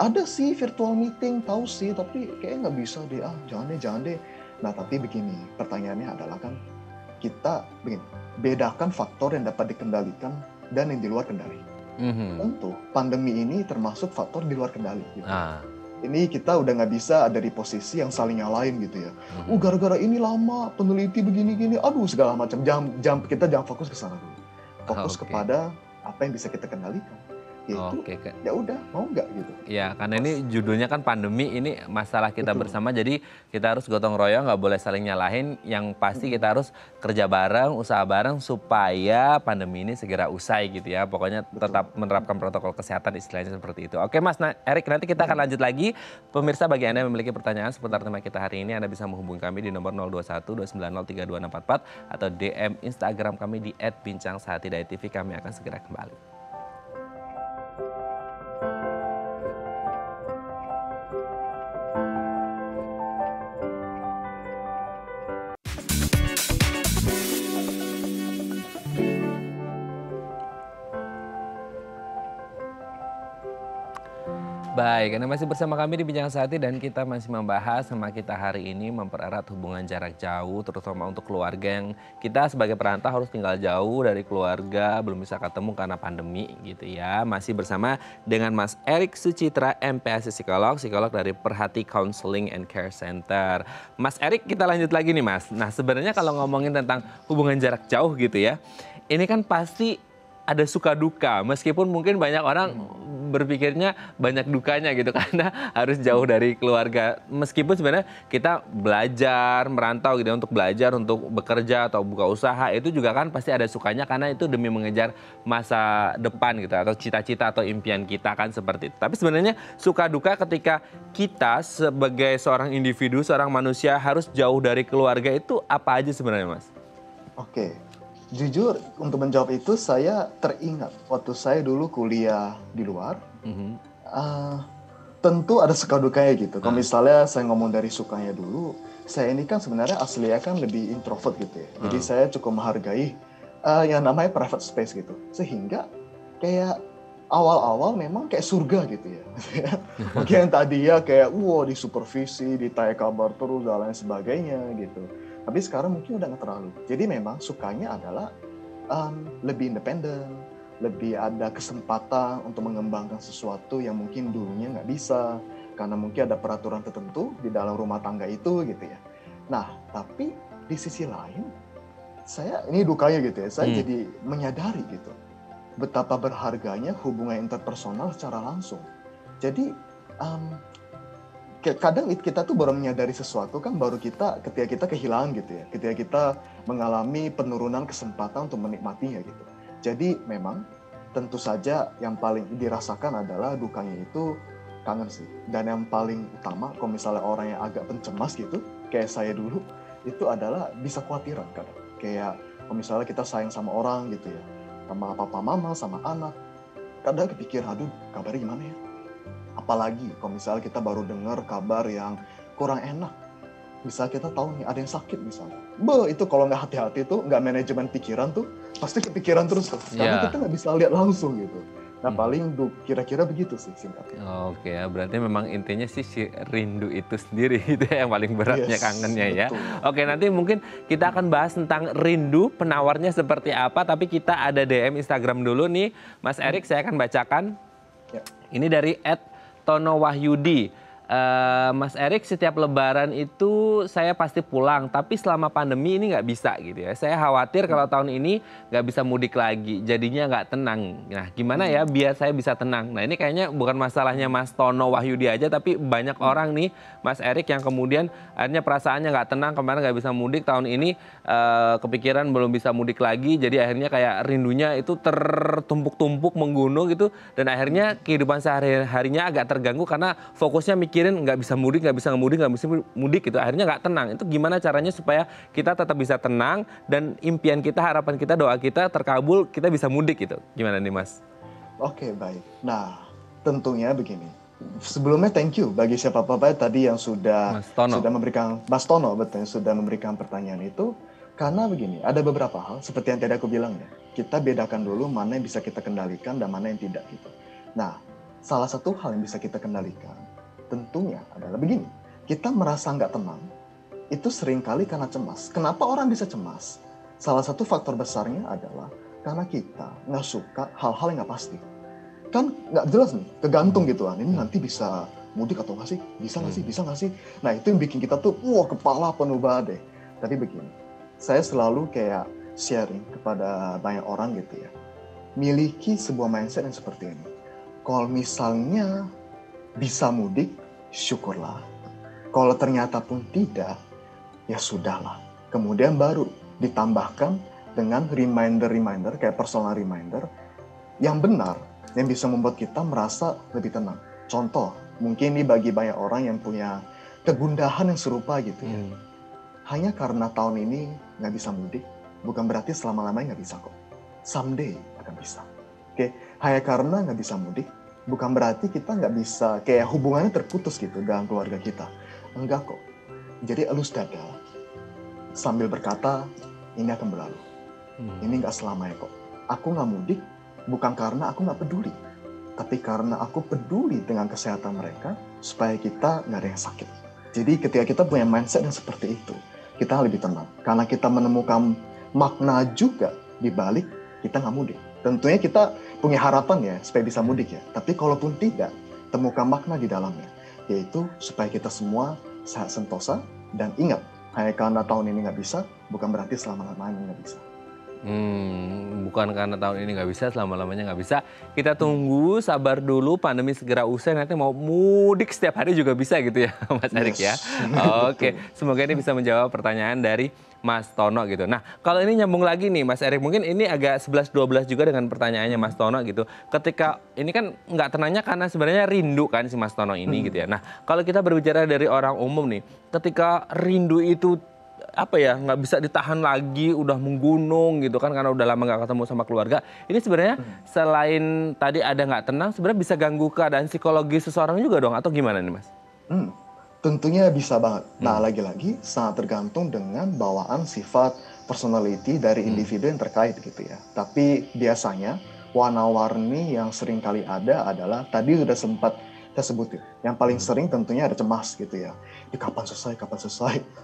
Speaker 3: ada sih virtual meeting, tahu sih, tapi kayaknya nggak bisa deh, jangan deh. Nah, tapi begini, pertanyaannya adalah kan, kita bedakan faktor yang dapat dikendalikan dan yang di luar kendali. Tentu, pandemi ini termasuk faktor di luar kendali. Gitu. Ini kita udah nggak bisa ada di posisi yang saling nyalain gitu ya. Gara-gara ini lama, peneliti begini-gini, aduh segala macam. Kita jangan fokus ke sana dulu. Fokus kepada apa yang bisa kita kendalikan. Ya udah, mau nggak gitu.
Speaker 1: Ya, karena ini judulnya kan pandemi, ini masalah kita bersama, jadi kita harus gotong royong, nggak boleh saling nyalahin. Yang pasti kita harus kerja bareng, usaha bareng supaya pandemi ini segera usai gitu ya. Pokoknya tetap menerapkan protokol kesehatan, istilahnya seperti itu. Oke Mas, Erik, nanti kita akan lanjut lagi. Pemirsa, bagi Anda yang memiliki pertanyaan seputar tema kita hari ini, Anda bisa menghubungi kami di nomor 021-290-32644 atau DM Instagram kami di @bincangsahatidaytv. Kami akan segera kembali. Baik, Anda masih bersama kami di Bincang Sehati dan kita masih membahas sama kita hari ini mempererat hubungan jarak jauh, terutama untuk keluarga yang kita sebagai perantau harus tinggal jauh dari keluarga, belum bisa ketemu karena pandemi gitu ya. Masih bersama dengan Mas Erik Sucitra, MPASI psikolog dari Perhati Counseling and Care Center. Mas Erik, kita lanjut lagi nih Mas. Nah sebenarnya kalau ngomongin tentang hubungan jarak jauh gitu ya, ini kan pasti ada suka duka, meskipun mungkin banyak orang berpikirnya banyak dukanya gitu karena harus jauh dari keluarga. Meskipun sebenarnya kita belajar, merantau gitu untuk belajar, untuk bekerja atau buka usaha, itu juga kan pasti ada sukanya karena itu demi mengejar masa depan gitu atau cita-cita atau impian kita kan seperti itu. Tapi sebenarnya suka duka ketika kita sebagai seorang individu, seorang manusia harus jauh dari keluarga itu apa aja sebenarnya Mas?
Speaker 3: Oke. Jujur, untuk menjawab itu saya teringat waktu saya dulu kuliah di luar, tentu ada suka dukanya gitu. Kalau misalnya saya ngomong dari sukanya dulu, saya ini kan sebenarnya aslinya kan lebih introvert gitu ya. Jadi saya cukup menghargai yang namanya private space gitu. Sehingga kayak awal-awal memang kayak surga gitu ya. Mungkin tadi ya kayak di supervisi, ditanya kabar terus dan lain sebagainya gitu. Tapi sekarang mungkin udah nggak terlalu. Jadi memang sukanya adalah lebih independen, lebih ada kesempatan untuk mengembangkan sesuatu yang mungkin dulunya nggak bisa, karena mungkin ada peraturan tertentu di dalam rumah tangga itu gitu ya. Nah, tapi di sisi lain, saya ini dukanya gitu ya, saya jadi menyadari gitu betapa berharganya hubungan interpersonal secara langsung. Jadi kadang kita tuh baru menyadari sesuatu kan baru ketika kita kehilangan gitu ya, ketika kita mengalami penurunan kesempatan untuk menikmatinya gitu. Jadi memang tentu saja yang paling dirasakan adalah dukanya itu kangen sih. Dan yang paling utama kalau misalnya orang yang agak pencemas gitu, kayak saya dulu, itu adalah bisa khawatiran kadang. Kayak kalau misalnya kita sayang sama orang gitu ya, sama papa mama, sama anak, kadang kepikir, aduh kabarnya gimana ya? Apalagi kalau misalnya kita baru dengar kabar yang kurang enak. Misalnya kita tahu nih ada yang sakit misalnya. Itu kalau nggak hati-hati tuh, nggak manajemen pikiran tuh, pasti kepikiran terus tuh. Karena kita nggak bisa lihat langsung gitu. Nah paling kira-kira begitu sih singkatnya.
Speaker 1: Oke ya, berarti memang intinya sih si rindu itu sendiri itu yang paling beratnya, kangennya ya.
Speaker 3: Betul.
Speaker 1: Oke, nanti mungkin kita akan bahas tentang rindu, penawarnya seperti apa. Tapi kita ada DM Instagram dulu nih, Mas Erik, saya akan bacakan.
Speaker 3: Ya.
Speaker 1: Ini dari @tonowahyudi. Mas Erik, setiap lebaran itu saya pasti pulang, tapi selama pandemi ini nggak bisa gitu ya. Saya khawatir kalau tahun ini nggak bisa mudik lagi, jadinya nggak tenang. Nah gimana ya biar saya bisa tenang? Nah ini kayaknya bukan masalahnya Mas Tono Wahyudi aja, tapi banyak orang nih, Mas Erik, yang kemudian akhirnya perasaannya nggak tenang, kemarin nggak bisa mudik, tahun ini kepikiran belum bisa mudik lagi, jadi akhirnya kayak rindunya itu tertumpuk-tumpuk menggunung gitu, dan akhirnya kehidupan sehari-harinya agak terganggu karena fokusnya mikirin nggak bisa mudik gitu, akhirnya nggak tenang. Itu gimana caranya supaya kita tetap bisa tenang dan impian kita, harapan kita, doa kita terkabul, kita bisa mudik gitu? Gimana nih Mas?
Speaker 3: Oke, baik. Nah tentunya begini. Sebelumnya thank you bagi siapa tadi yang sudah memberikan, Mas Tono betul, sudah memberikan pertanyaan itu. Karena begini, ada beberapa hal seperti yang tadi aku bilang ya. Kita bedakan dulu mana yang bisa kita kendalikan dan mana yang tidak gitu. Nah, salah satu hal yang bisa kita kendalikan tentunya adalah begini, kita merasa nggak tenang, itu seringkali karena cemas. Kenapa orang bisa cemas? Salah satu faktor besarnya adalah karena kita nggak suka hal-hal yang nggak pasti. Kan nggak jelas nih, kegantung gitu kan, ini nanti bisa mudik atau nggak sih? Bisa nggak sih? Nah itu yang bikin kita tuh, kepala penuh badai. Tapi begini, saya selalu kayak sharing kepada banyak orang gitu ya, miliki sebuah mindset yang seperti ini. Kalau misalnya bisa mudik, syukurlah. Kalau ternyata pun tidak, ya sudahlah. Kemudian baru ditambahkan dengan reminder-reminder, kayak personal reminder, yang benar, yang bisa membuat kita merasa lebih tenang. Contoh, mungkin ini bagi banyak orang yang punya kegundahan yang serupa gitu ya. Hanya karena tahun ini nggak bisa mudik, bukan berarti selama-lamanya nggak bisa kok. Someday akan bisa. Oke, hanya karena nggak bisa mudik, bukan berarti kita nggak bisa, kayak hubungannya terputus gitu dengan keluarga kita. Enggak kok. Jadi elus dada sambil berkata, ini akan berlalu. Ini nggak selamanya kok. Aku nggak mudik bukan karena aku nggak peduli, tapi karena aku peduli dengan kesehatan mereka supaya kita nggak ada yang sakit. Jadi ketika kita punya mindset yang seperti itu, kita lebih tenang. Karena kita menemukan makna juga di balik kita nggak mudik. Tentunya kita punya harapan ya supaya bisa mudik ya. Tapi kalaupun tidak, temukan makna di dalamnya. Yaitu supaya kita semua sehat sentosa. Dan ingat, hanya karena tahun ini nggak bisa, bukan berarti selama-lamanya nggak bisa.
Speaker 1: Bukan karena tahun ini nggak bisa, selama-lamanya nggak bisa. Kita tunggu, sabar dulu, pandemi segera usai, nanti mau mudik setiap hari juga bisa gitu ya Mas Erik ya. Oke, semoga ini bisa menjawab pertanyaan dari Mas Tono gitu. Nah, kalau ini nyambung lagi nih Mas Erik, mungkin ini agak 11-12 juga dengan pertanyaannya Mas Tono gitu. Ketika ini kan nggak tenangnya karena sebenarnya rindu kan si Mas Tono ini gitu ya. Nah, kalau kita berbicara dari orang umum nih, ketika rindu itu apa ya, nggak bisa ditahan lagi, udah menggunung gitu kan karena udah lama nggak ketemu sama keluarga. Ini sebenarnya selain tadi ada nggak tenang, sebenarnya bisa ganggu keadaan psikologis seseorang juga dong, atau gimana nih Mas?
Speaker 3: Tentunya bisa banget. Nah lagi-lagi sangat tergantung dengan bawaan sifat personality dari individu yang terkait gitu ya. Tapi biasanya warna-warni yang sering kali ada adalah tadi sudah sempat saya sebutin. Yang paling sering tentunya ada cemas gitu ya. Ini kapan selesai,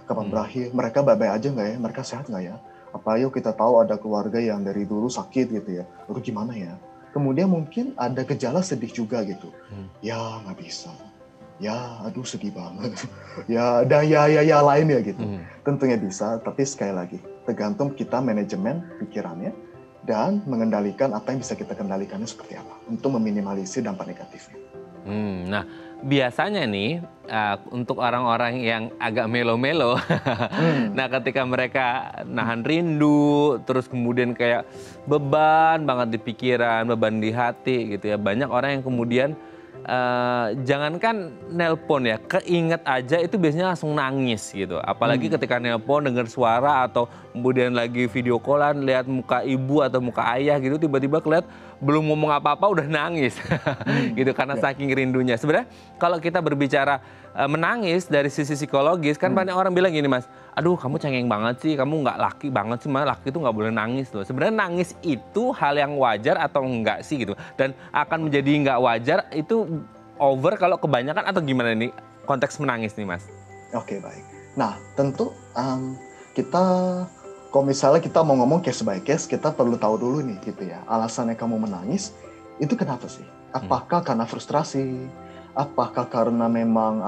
Speaker 3: kapan berakhir, mereka baik-baik aja nggak ya, mereka sehat nggak ya? Apa yuk kita tahu ada keluarga yang dari dulu sakit gitu ya, lalu gimana ya? Kemudian mungkin ada gejala sedih juga gitu, ya nggak bisa, ya aduh sedih banget. Ya dan ya lain ya gitu. Tentunya bisa, tapi sekali lagi tergantung kita manajemen pikirannya dan mengendalikan apa yang bisa kita kendalikannya seperti apa untuk meminimalisir dampak negatifnya.
Speaker 1: Nah, biasanya nih untuk orang-orang yang agak melo-melo, nah ketika mereka nahan rindu, terus kemudian kayak beban banget di pikiran, beban di hati gitu ya. Banyak orang yang kemudian jangankan nelpon ya, keinget aja itu biasanya langsung nangis gitu. Apalagi ketika nelpon dengar suara atau kemudian lagi video callan lihat muka ibu atau muka ayah gitu, tiba-tiba kelihat belum ngomong apa-apa udah nangis gitu karena saking rindunya. Sebenarnya kalau kita berbicara menangis dari sisi psikologis kan banyak orang bilang gini Mas, aduh kamu cengeng banget sih, kamu nggak laki banget sih, malah laki itu nggak boleh nangis loh. Sebenarnya nangis itu hal yang wajar atau enggak sih gitu, dan akan menjadi nggak wajar itu over kalau kebanyakan atau gimana nih konteks menangis nih Mas?
Speaker 3: Oke, baik. Nah tentu kita kalau misalnya kita mau ngomong case by case, kita perlu tahu dulu nih gitu ya, alasannya kamu menangis itu kenapa sih? Apakah karena frustrasi? Apakah karena memang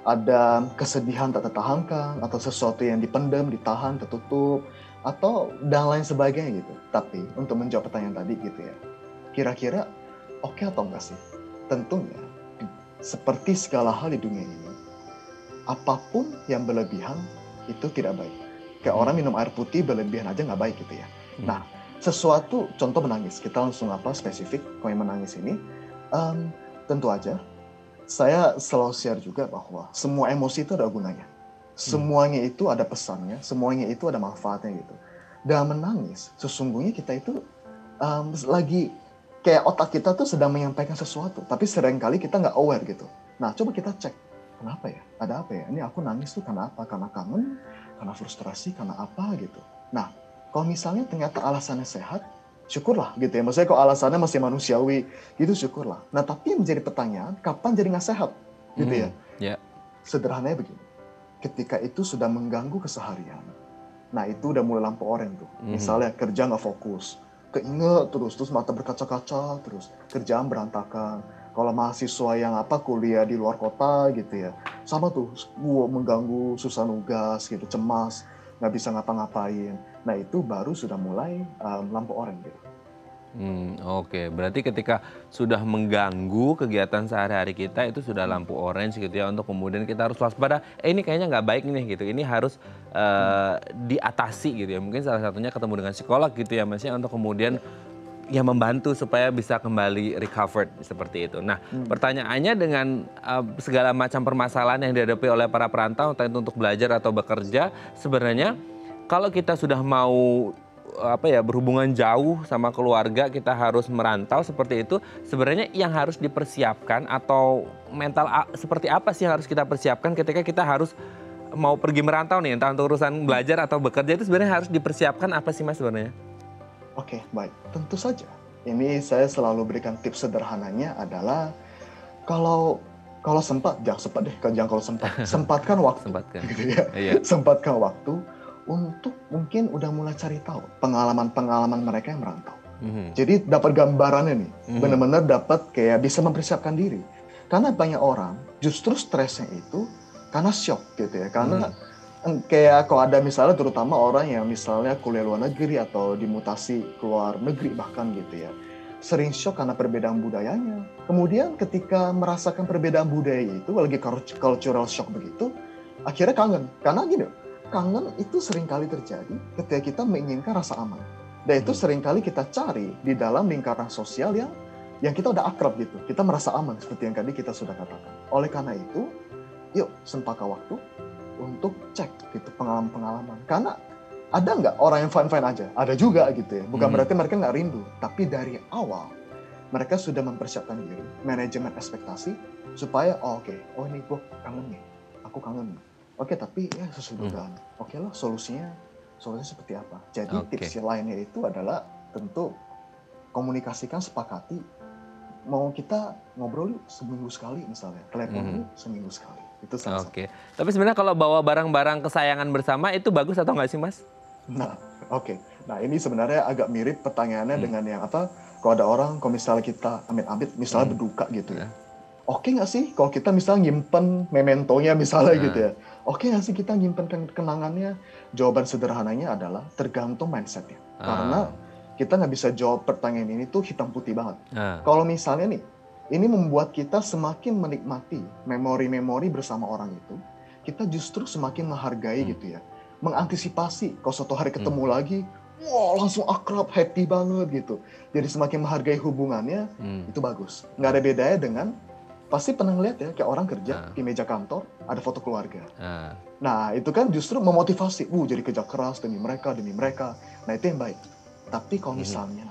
Speaker 3: ada kesedihan tak tertahankan atau sesuatu yang dipendam, ditahan, tertutup atau dan lain sebagainya gitu. Tapi untuk menjawab pertanyaan tadi gitu ya, kira-kira oke atau enggak sih? Tentunya seperti segala hal di dunia ini, apapun yang berlebihan itu tidak baik. Kayak orang minum air putih berlebihan aja nggak baik gitu ya. Nah, sesuatu contoh menangis, kita langsung spesifik kalau yang menangis ini, tentu aja saya selalu share juga bahwa semua emosi itu ada gunanya. Semuanya itu ada pesannya, semuanya itu ada manfaatnya gitu. Dan menangis, sesungguhnya kita itu lagi kayak otak kita tuh sedang menyampaikan sesuatu, tapi seringkali kita nggak aware gitu. Nah, coba kita cek, kenapa ya? Ada apa ya? Ini aku nangis tuh karena apa? Karena kangen, karena frustrasi, karena apa gitu. Nah, kalau misalnya ternyata alasannya sehat, syukurlah gitu ya. Maksudnya kalau alasannya masih manusiawi, gitu syukurlah. Nah, tapi yang menjadi pertanyaan, kapan jadi nggak sehat? Gitu ya.
Speaker 1: Yeah.
Speaker 3: Sederhananya begini, ketika itu sudah mengganggu keseharian, nah itu udah mulai lampu oranye tuh. Misalnya kerja nggak fokus, keinget terus mata berkaca-kaca, terus kerjaan berantakan. Kalau mahasiswa yang kuliah di luar kota gitu ya, sama tuh mengganggu, susah nugas gitu, cemas, nggak bisa ngapa-ngapain. Nah itu baru sudah mulai lampu oranye gitu.
Speaker 1: Oke, berarti ketika sudah mengganggu kegiatan sehari-hari kita itu sudah lampu orange gitu ya, untuk kemudian kita harus waspada, ini kayaknya nggak baik nih gitu, ini harus diatasi gitu ya. Mungkin salah satunya ketemu dengan psikolog gitu ya Mas ya, untuk kemudian ya membantu supaya bisa kembali recovered seperti itu. Nah, pertanyaannya dengan segala macam permasalahan yang dihadapi oleh para perantau, entah itu untuk belajar atau bekerja, sebenarnya kalau kita sudah mau berhubungan jauh sama keluarga, kita harus merantau seperti itu, sebenarnya yang harus dipersiapkan atau mental seperti apa sih yang harus kita persiapkan ketika kita harus mau pergi merantau nih, entah untuk urusan belajar atau bekerja, itu sebenarnya harus dipersiapkan apa sih Mas sebenarnya?
Speaker 3: Oke, baik. Tentu saja. Ini saya selalu berikan tips sederhananya adalah kalau sempat, jangan kalau sempat. Sempatkan waktu. Gitu ya. Iya. Sempatkan waktu untuk mungkin udah mulai cari tahu pengalaman-pengalaman mereka yang merantau. Jadi dapat gambarannya nih. Benar-benar dapat kayak bisa mempersiapkan diri. Karena banyak orang justru stresnya itu karena shock gitu ya. Karena kayak kalau ada misalnya terutama orang yang misalnya kuliah luar negeri atau dimutasi keluar negeri bahkan gitu ya, sering shock karena perbedaan budayanya. Kemudian ketika merasakan perbedaan budaya itu lagi cultural shock begitu, akhirnya kangen. Karena gini, kangen itu seringkali terjadi ketika kita menginginkan rasa aman. Dan itu seringkali kita cari di dalam lingkaran sosial yang kita udah akrab gitu. Kita merasa aman seperti yang tadi kita sudah katakan. Oleh karena itu, yuk sempaka waktu untuk cek gitu pengalaman-pengalaman. Karena ada nggak orang yang fine-fine aja? Ada juga gitu ya. Bukan berarti mereka nggak rindu. Tapi dari awal mereka sudah mempersiapkan diri, manajemen ekspektasi supaya ini gue kangen nih, aku kangen nih. Oke, tapi ya sesuai dugaan. Oke lah, solusinya seperti apa? Jadi tips lainnya itu adalah tentu komunikasikan, sepakati. Mau kita ngobrol seminggu sekali misalnya, telepon seminggu sekali. Itu salah satu.
Speaker 1: Tapi sebenarnya kalau bawa barang-barang kesayangan bersama itu bagus atau nggak sih Mas?
Speaker 3: Nah, Nah ini sebenarnya agak mirip pertanyaannya dengan yang kalau ada orang, kalau misalnya kita amit-amit misalnya berduka gitu ya. oke nggak sih kalau kita misalnya nyimpen mementonya misalnya gitu ya? Oke nggak sih kita nyimpen kenangannya? Jawaban sederhananya adalah tergantung mindsetnya. Karena kita nggak bisa jawab pertanyaan ini tuh hitam putih banget. Kalau misalnya nih, ini membuat kita semakin menikmati memori-memori bersama orang itu, kita justru semakin menghargai gitu ya. Mengantisipasi kalau suatu hari ketemu lagi, wah langsung akrab, happy banget gitu. Jadi semakin menghargai hubungannya, itu bagus. Nggak ada bedanya dengan, pasti pernah ngeliat ya, kayak orang kerja di meja kantor, ada foto keluarga. Nah itu kan justru memotivasi, jadi kerja keras demi mereka. Nah itu yang baik. Tapi kalau misalnya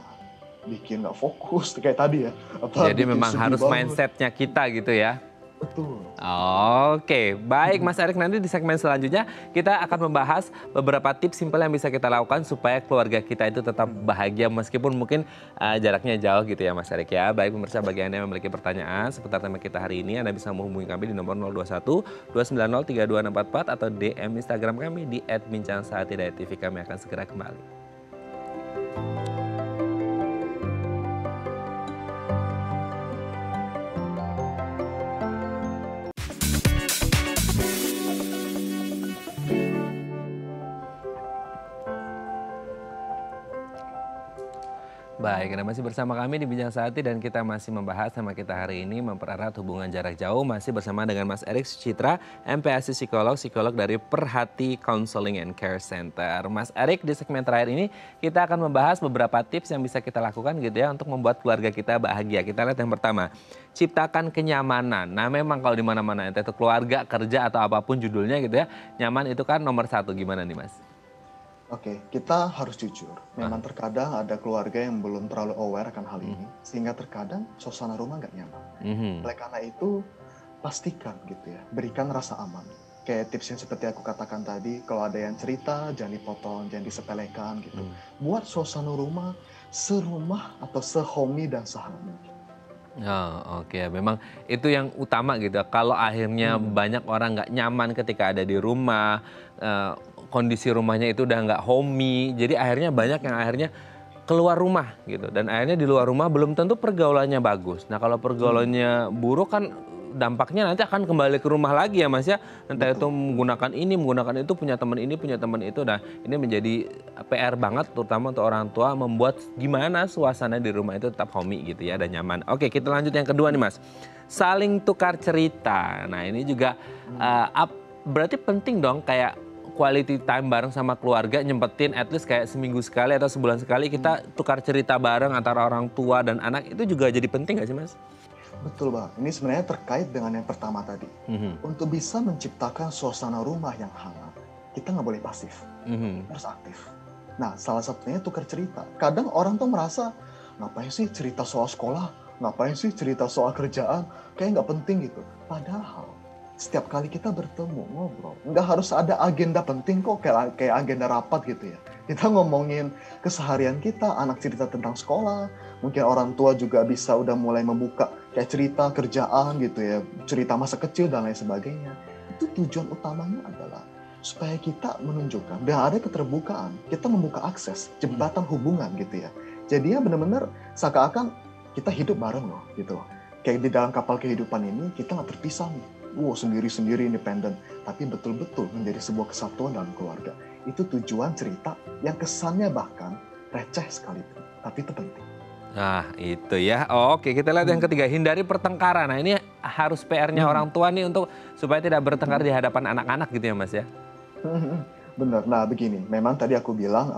Speaker 3: bikin nggak fokus kayak tadi ya.
Speaker 1: Jadi memang harus mindsetnya kita gitu ya.
Speaker 3: Betul.
Speaker 1: Oke, baik Mas Erik, nanti di segmen selanjutnya kita akan membahas beberapa tips simpel yang bisa kita lakukan supaya keluarga kita itu tetap bahagia meskipun mungkin jaraknya jauh gitu ya Mas Erik ya. Baik pemirsa, bagi Anda yang memiliki pertanyaan seputar tema kita hari ini, Anda bisa menghubungi kami di nomor 021 290 32644 atau DM Instagram kami di @bincangsaat.tv. Kami akan segera kembali. Baik, Anda masih bersama kami di Bincang Saati dan kita masih membahas tema kita hari ini mempererat hubungan jarak jauh, masih bersama dengan Mas Erik Sucitra, MPASI psikolog dari Perhati Counseling and Care Center. Mas Erik, di segmen terakhir ini kita akan membahas beberapa tips yang bisa kita lakukan gitu ya untuk membuat keluarga kita bahagia. Kita lihat yang pertama, ciptakan kenyamanan. Nah memang kalau di mana-mana itu keluarga, kerja atau apapun judulnya gitu ya, nyaman itu kan nomor satu. Gimana nih Mas?
Speaker 3: Oke, kita harus jujur. Memang terkadang ada keluarga yang belum terlalu aware akan hal ini, sehingga terkadang suasana rumah nggak nyaman. Oleh karena itu, pastikan gitu ya, berikan rasa aman. Kayak tips yang seperti aku katakan tadi, kalau ada yang cerita, jangan dipotong, jangan disepelekan gitu. Buat suasana rumah serumah atau sehomey dan sehangat mungkin.
Speaker 1: Oh, oke, memang itu yang utama gitu. Kalau akhirnya banyak orang nggak nyaman ketika ada di rumah, kondisi rumahnya itu udah nggak homey, jadi akhirnya banyak yang akhirnya keluar rumah gitu. Dan akhirnya di luar rumah belum tentu pergaulannya bagus. Nah kalau pergaulannya buruk kan dampaknya nanti akan kembali ke rumah lagi ya Mas ya. Entah itu menggunakan ini, menggunakan itu, punya teman ini, punya teman itu. Nah ini menjadi PR banget terutama untuk orang tua membuat gimana suasana di rumah itu tetap homey gitu ya dan nyaman. Oke, kita lanjut yang kedua nih Mas. Saling tukar cerita. Nah ini juga berarti penting dong kayak quality time bareng sama keluarga, nyempetin at least kayak seminggu sekali atau sebulan sekali kita tukar cerita bareng antara orang tua dan anak, itu juga jadi penting nggak sih Mas?
Speaker 3: Betul Bang, ini sebenarnya terkait dengan yang pertama tadi. Untuk bisa menciptakan suasana rumah yang hangat, kita nggak boleh pasif, harus aktif. Nah salah satunya tukar cerita. Kadang orang tuh merasa, ngapain sih cerita soal sekolah, ngapain sih cerita soal kerjaan, kayak nggak penting gitu. Padahal setiap kali kita bertemu, ngobrol, nggak harus ada agenda penting kok, kayak agenda rapat gitu ya. Kita ngomongin keseharian kita, anak cerita tentang sekolah, mungkin orang tua juga bisa udah mulai membuka kayak cerita kerjaan gitu ya, cerita masa kecil dan lain sebagainya. Itu tujuan utamanya adalah supaya kita menunjukkan dan ada keterbukaan, kita membuka akses, jembatan hubungan gitu ya. Jadinya benar-benar seakan-akan kita hidup bareng loh gitu. Kayak di dalam kapal kehidupan ini kita nggak terpisah nih. Sendiri-sendiri independen, tapi betul-betul menjadi sebuah kesatuan dalam keluarga. Itu tujuan cerita yang kesannya bahkan receh sekalipun, tapi itu penting.
Speaker 1: Nah itu ya. Oke, kita lihat yang ketiga, hindari pertengkaran. Nah ini harus PR-nya orang tua nih untuk supaya tidak bertengkar di hadapan anak-anak gitu ya Mas ya.
Speaker 3: Benar. Nah begini, memang tadi aku bilang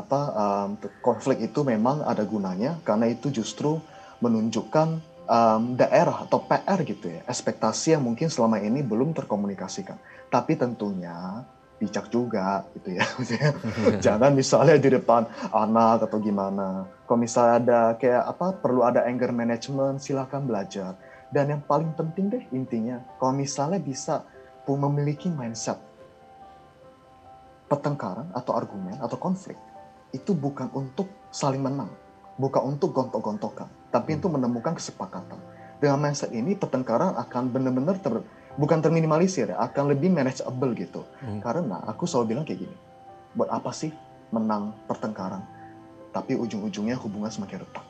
Speaker 3: konflik itu memang ada gunanya karena itu justru menunjukkan daerah atau PR gitu ya, ekspektasi yang mungkin selama ini belum terkomunikasikan. Tapi tentunya bijak juga gitu ya. Jangan misalnya di depan anak atau gimana. Kalau misalnya ada perlu ada anger management, silakan belajar. Dan yang paling penting deh intinya, kalau misalnya bisa memiliki mindset pertengkaran atau argumen atau konflik, itu bukan untuk saling menang, bukan untuk gontok-gontokan, tapi itu menemukan kesepakatan. Dengan mindset ini pertengkaran akan benar-benar bukan terminimalisir, akan lebih manageable gitu. Karena aku selalu bilang kayak gini, buat apa sih menang pertengkaran, tapi ujung-ujungnya hubungan semakin retak.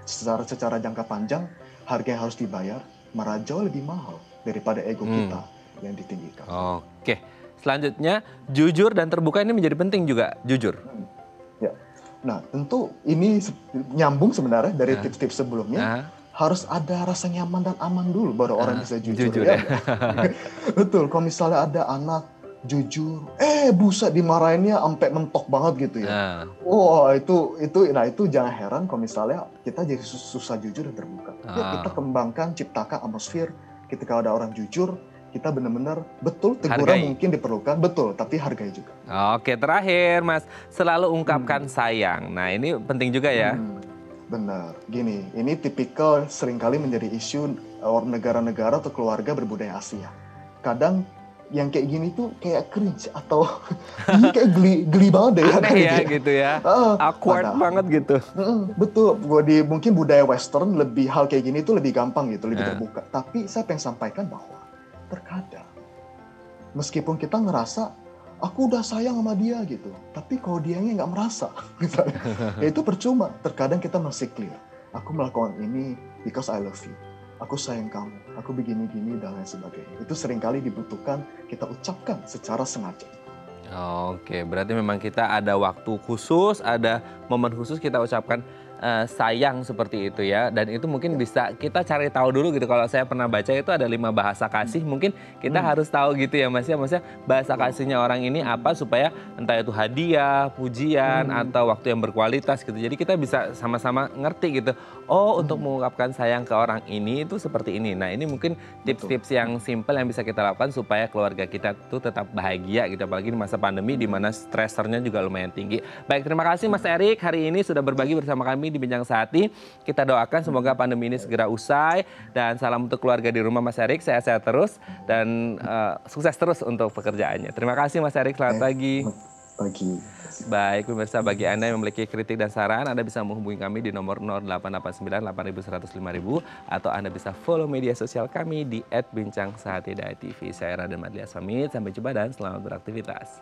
Speaker 3: Secara jangka panjang, harga yang harus dibayar malah jauh lebih mahal daripada ego kita yang ditinggikan.
Speaker 1: Oke, selanjutnya jujur dan terbuka ini menjadi penting juga, jujur.
Speaker 3: Ya, nah tentu ini nyambung sebenarnya dari tips-tips sebelumnya. Harus ada rasa nyaman dan aman dulu baru orang bisa jujur ya. Betul, kalau misalnya ada anak jujur, buset dimarahinnya sampai mentok banget gitu ya. Wah, itu jangan heran kalau misalnya kita jadi susah jujur dan terbuka. Ya, kita kembangkan, ciptakan atmosfer ketika ada orang jujur, kita benar-benar betul teguran mungkin diperlukan, betul, tapi hargai juga.
Speaker 1: Oke, terakhir Mas, selalu ungkapkan sayang. Nah, ini penting juga ya.
Speaker 3: Benar, gini, ini tipikal seringkali menjadi isu negara-negara atau keluarga berbudaya Asia. Kadang yang kayak gini tuh kayak cringe atau ini kayak geli banget deh.
Speaker 1: Aneh ya gitu ya, awkward banget gitu.
Speaker 3: Betul, mungkin budaya Western hal kayak gini tuh lebih gampang gitu, lebih terbuka. Tapi saya pengen sampaikan bahwa terkadang meskipun kita ngerasa aku udah sayang sama dia gitu, tapi kalau dianya nggak merasa, misalnya, ya itu percuma. Terkadang kita masih clear, aku melakukan ini because I love you, aku sayang kamu, aku begini-gini dan lain sebagainya. Itu seringkali dibutuhkan kita ucapkan secara sengaja.
Speaker 1: Oke, berarti memang kita ada waktu khusus, ada momen khusus kita ucapkan sayang seperti itu ya. Dan itu mungkin bisa kita cari tahu dulu gitu. Kalau saya pernah baca itu ada 5 bahasa kasih, mungkin kita harus tahu gitu ya Mas ya. Maksudnya bahasa kasihnya orang ini apa supaya entah itu hadiah, pujian, atau waktu yang berkualitas gitu. Jadi kita bisa sama-sama ngerti gitu. Oh, untuk mengungkapkan sayang ke orang ini itu seperti ini. Nah, ini mungkin tips-tips yang simpel yang bisa kita lakukan supaya keluarga kita tuh tetap bahagia gitu. Apalagi di masa pandemi di mana stresernya juga lumayan tinggi. Baik, terima kasih Mas Erik hari ini sudah berbagi bersama kami di Bincang Sehati. Kita doakan semoga pandemi ini segera usai. Dan salam untuk keluarga di rumah Mas Erik, sehat-sehat terus. Dan sukses terus untuk pekerjaannya. Terima kasih Mas Erik, selamat pagi.
Speaker 3: Pagi.
Speaker 1: Baik, pemirsa, bagi Anda yang memiliki kritik dan saran, Anda bisa menghubungi kami di nomor 0889 8100 5000 atau Anda bisa follow media sosial kami di @bincangsehati.tv. Saya Raden Madlias pamit, sampai jumpa dan selamat beraktivitas.